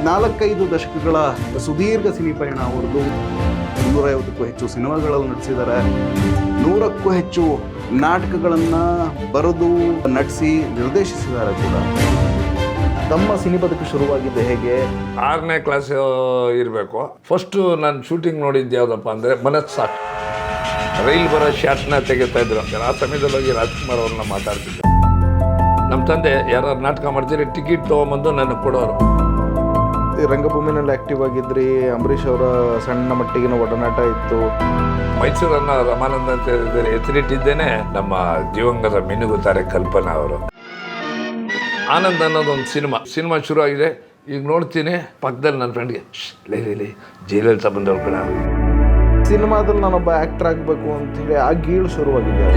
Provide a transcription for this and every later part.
4-5 ದಶಕಗಳ ಸುದೀರ್ಘ ಸಿನಿ ಪಯಣ ಅವರದು. 250ಕ್ಕೂ ಹೆಚ್ಚು ಸಿನಿಮಾಗಳಲ್ಲಿ ನಟಿಸಿದ್ದಾರೆ. 100ಕ್ಕೂ ಹೆಚ್ಚು ನಾಟಕಗಳನ್ನು ಬರೆದು ನಟಿಸಿ ನಿರ್ದೇಶಿಸಿದ್ದಾರೆ ಕೂಡ. ತಮ್ಮ ಸಿನಿ ಬದುಕು ಶುರುವಾಗಿದ್ದೆ ಹೇಗೆ? 6ನೇ ಕ್ಲಾಸ್ ಇರಬೇಕು. ಫಸ್ಟು ನಾನು ಶೂಟಿಂಗ್ ನೋಡಿದ್ದು ಯಾವುದಪ್ಪ ಅಂದರೆ ಮನಸ್ಸಾಕ್ಷಿ. ರೈಲ್ ಬರೋ ಶಾಟ್ನ ತೆಗಿತಾ ಇದ್ರು. ಆ ಸಮಯದಲ್ಲಿ ಹೋಗಿ ರಾಜ್ಕುಮಾರ್ ಅವ್ರನ್ನ ಮಾತಾಡ್ತಿದ್ದೆ. ನಮ್ಮ ತಂದೆ ಯಾರು ನಾಟಕ ಮಾಡ್ತೀರಿ ಟಿಕೆಟ್ ತೊಗೊಂಬಂದು ನನಗೆ ಕೊಡೋರು. ರಂಗಭೂಮಿನಲ್ಲಿ ಆಕ್ಟಿವ್ ಆಗಿದ್ರಿ. ಅಂಬರೀಷ್ ಅವರ ಸಣ್ಣ ಮಟ್ಟಿಗಿನ ಒಡನಾಟ ಇತ್ತು. ಮೈಸೂರನ್ನ ರಮಾನಂದ ಅಂತ ಹೇಳಿದರೆ ಎತ್ತಿಟ್ಟಿದ್ದೇನೆ ನಮ್ಮ ದಿವಂಗತ ಮಿನುಗುತ್ತಾರೆ ಕಲ್ಪನಾ ಅವರು. ಆನಂದ್ ಅನ್ನೋದೊಂದು ಸಿನಿಮಾ ಶುರು ಆಗಿದೆ. ಈಗ ನೋಡ್ತೀನಿ ಪಕ್ಕದಲ್ಲಿ ನನ್ನ ಫ್ರೆಂಡ್ಗೆ ಲೇ ಜೈಲಲಿತಾ ಬಂದವ್ರು ಕಣ. ಸಿನಿಮಾದಲ್ಲಿ ನಾನೊಬ್ಬ ಆ್ಯಕ್ಟರ್ ಆಗಬೇಕು ಅಂತೇಳಿ ಆ ಗೀಳು ಶುರುವಾಗಿದೆ.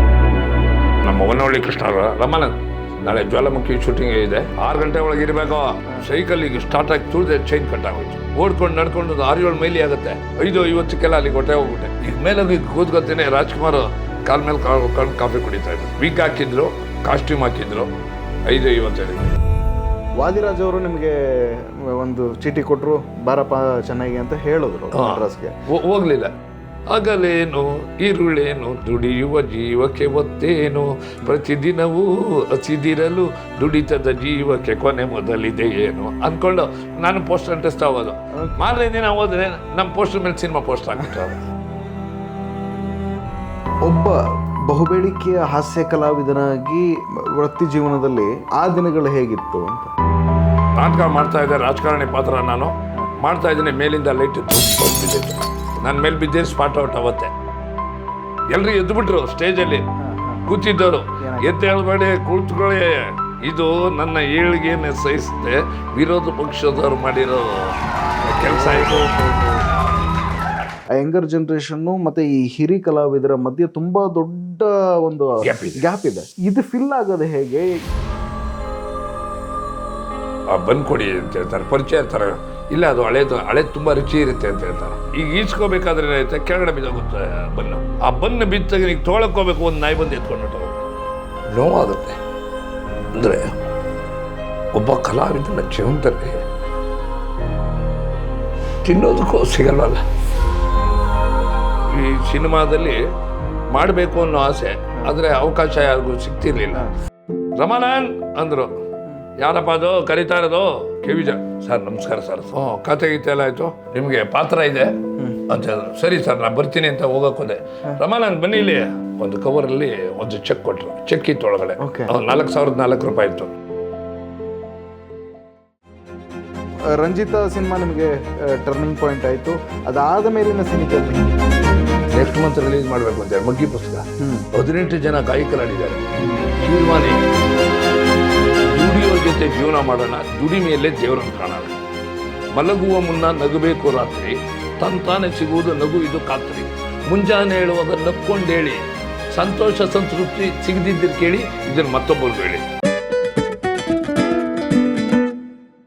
ನಮ್ಮ ಹೊನ್ನವಳ್ಳಿ ಕೃಷ್ಣ ಅವರ ರಮಾನಂದ್ ನಾಳೆ ಜ್ವಾಲಾಮುಖಿ ಶೂಟಿಂಗ್ ಇದೆ. 6 ಗಂಟೆ ಒಳಗೆ ಇರಬೇಕು. ಸೈಕಲ್ಲಿಗೆ ಸ್ಟಾರ್ಟ್ ಆಗಿ ತುಳಿದೆ ಚೈನ್ ಕಟ್ಟಾಗೋಯ್ತು. ಓಡ್ಕೊಂಡು ನಡ್ಕೊಂಡು 6-7 ಮೈಲಿ ಆಗುತ್ತೆ. 5:50ಕ್ಕೆಲ್ಲ ಅಲ್ಲಿಗೆ ಹೊಟ್ಟೆ ಹೋಗ್ಬಿಟ್ಟೆ. ಈಗ ಮೇಲೆ ಕೂತ್ಕೊತೀನಿ. ರಾಜ್ಕುಮಾರ್ ಕಾಲ್ ಮೇಲೆ ಕಳ್ಕೊಂಡು ಕಾಫಿ ಕುಡಿತಾ ಇದ್ರು. ವಿಗ್ ಹಾಕಿದ್ರು, ಕಾಸ್ಟ್ಯೂಮ್ ಹಾಕಿದ್ರು. 5:55 ವಾದಿರಾಜ್ ಅವರು ನಿಮಗೆ ಒಂದು ಚೀಟಿ ಕೊಟ್ಟರು, ಬಾರಪ್ಪ ಚೆನ್ನೈಗೆ ಅಂತ ಹೇಳಿದ್ರು ಮದ್ರಾಸ್ಗೆ. ಹೋಗ್ಲಿಲ್ಲ. ಹಗಲೇನು ಇರುಳೇನು ದುಡಿಯುವ ಜೀವಕ್ಕೆ ಒತ್ತೇನು, ಪ್ರತಿದಿನವೂ ಹಸಿದಿರಲು ದುಡಿತದ ಜೀವಕ್ಕೆ ಕೊನೆ ಮೊದಲಿದೆ ಏನು ಅಂದ್ಕೊಂಡು ನಾನು ಪೋಸ್ಟರ್ ಅಂಟಿಸ್ತಾ ಹೋಗೋದು. ಮಾರನೇ ದಿನ ಹೋದ್ರೆ ನಮ್ಮ ಪೋಸ್ಟರ್ ಮೇಲೆ ಸಿನಿಮಾ ಪೋಸ್ಟರ್ ಹಾಕ್ಬಿಟ್ಟಾರೆ. ಒಬ್ಬ ಬಹುಬೇಡಿಕೆಯ ಹಾಸ್ಯ ಕಲಾವಿದನಾಗಿ ವೃತ್ತಿ ಜೀವನದಲ್ಲಿ ಆ ದಿನಗಳು ಹೇಗಿತ್ತು ಅಂತ? ನಾಟಕ ಮಾಡ್ತಾ ಇದ್ದೆ. ರಾಜಕಾರಣಿ ಪಾತ್ರ ನಾನು ಮಾಡ್ತಾ ಇದ್ದೀನಿ. ಮೇಲಿಂದ ಲೈಟ್ ಬಿದ್ದಿತ್ತು. ನನ್ನ ಮೇಲೆ ಬಿದ್ದೇ ಸ್ಪಾಟ್ ಔಟ್ ಅವತ್ತೆ. ಎಲ್ಲರೂ ಎದ್ದುಬಿಟ್ರು. ಸ್ಟೇಜಲ್ಲಿ ಕೂತಿದ್ದವರು ಎದ್ದು ಹೇಳ್ಬೇಡಿ ಕುಳಿತುಕೊಳ್ಳಿ, ಇದು ನನ್ನ ಏಳಿಗೆಯನ್ನು ಸಹಿಸುತ್ತೆ, ವಿರೋಧ ಪಕ್ಷದವ್ರು ಮಾಡಿರೋ ಕೆಲಸ ಇದು. ಯಂಗರ್ ಜನರೇಷನ್ನು ಮತ್ತೆ ಈ ಹಿರಿ ಕಲಾವಿದರ ಮಧ್ಯೆ ತುಂಬಾ ದೊಡ್ಡ ಒಂದು ಗ್ಯಾಪ್ ಇದೆ. ಇದು ಫಿಲ್ ಆಗೋದು ಹೇಗೆ? ಬಂದ್ಕೊಡಿ ಅಂತ ಹೇಳ್ತಾರೆ, ಪರಿಚಯ ಇರ್ತಾರೆ. ಇಲ್ಲ ಅದು ಹಳೇದು ತುಂಬ ರುಚಿ ಇರುತ್ತೆ ಅಂತ ಹೇಳ್ತಾರೆ. ಈಗ ಈಸ್ಕೋಬೇಕಾದ್ರೆ ಏನಾಯ್ತು, ಕೆಳಗಡೆ ಬಿದ್ದೋಗುತ್ತೆ ಬನ್ನು. ಆ ಬನ್ನು ಬಿದ್ದಾಗ ಈಗ ತೊಗೊಳಕೋಬೇಕು, ಒಂದು ನಾಯಿ ಬಂದು ಎತ್ಕೊಂಡ್ಬಿಟ್ಟು ನೋವಾಗುತ್ತೆ. ಅಂದರೆ ಒಬ್ಬ ಕಲಾವಿದನ ಜೀವನದಲ್ಲಿ ತಿನ್ನೋದಕ್ಕೂ ಸಿಗಲ್ವಲ್ಲ. ಈ ಸಿನಿಮಾದಲ್ಲಿ ಮಾಡಬೇಕು ಅನ್ನೋ ಆಸೆ, ಆದರೆ ಅವಕಾಶ ಯಾರಿಗೂ ಸಿಗ್ತಿರ್ಲಿಲ್ಲ. ರಮಾನಂದ್ ಅಂದರು. ಯಾರಪ್ಪ ಅದು ಕರೀತಾ ಇರೋದು? ಕೆವಿಜ ಸರ್. ನಮಸ್ಕಾರ ಸರ್. ಕತೆ ಗೀತೆ ಎಲ್ಲ ಆಯಿತು, ನಿಮಗೆ ಪಾತ್ರ ಇದೆ ಅಂತ ಹೇಳಿದ್ರು. ಸರಿ ಸರ್ ನಾನು ಬರ್ತೀನಿ ಅಂತ ಹೋಗೋಕೋದೆ. ರಮಾನಂದ್ ಬನ್ನಿ ಇಲ್ಲಿ. ಒಂದು ಕವರಲ್ಲಿ ಒಂದು ಚೆಕ್ ಕೊಟ್ಟರು. ಚೆಕ್ ಇತ್ತು ಒಳಗಡೆ. 4,004 ರೂಪಾಯಿ ಇತ್ತು. ರಂಜಿತಾ ಸಿನಿಮಾ ನಿಮಗೆ ಟರ್ನಿಂಗ್ ಪಾಯಿಂಟ್ ಆಯಿತು. ಅದಾದ ಮೇಲಿನ cine journey next month release ಮಾಡಬೇಕು ಅಂತ ಮಗ್ಗಿ ಪುಸ್ತಕ. 18 ಜನ ಗಾಯಕರಾಡಿದ್ದಾರೆ. ತೀರ್ಮಾನಿ ದುಡಿಯೋ ಜೊತೆ ಜೀವನ ಮಾಡೋಣ, ದುಡಿಮೆಯಲ್ಲೇ ದೇವರನ್ನು ಕಾಣೋಣ. ಮಲಗುವ ಮುನ್ನ ನಗಬೇಕು ರಾತ್ರಿ, ತಂತಾನೆ ಸಿಗುವುದು ನಗು ಇದು ಖಾತ್ರಿ. ಮುಂಜಾನೆ ಹೇಳುವಾಗ ನಕ್ಕೊಂಡೇಳಿ, ಸಂತೋಷ ಸಂತೃಪ್ತಿ ಸಿಗದಿದ್ದರೆ ಕೇಳಿ, ಇದನ್ನು ಮತ್ತೊಬ್ಬರು ಹೇಳಿ.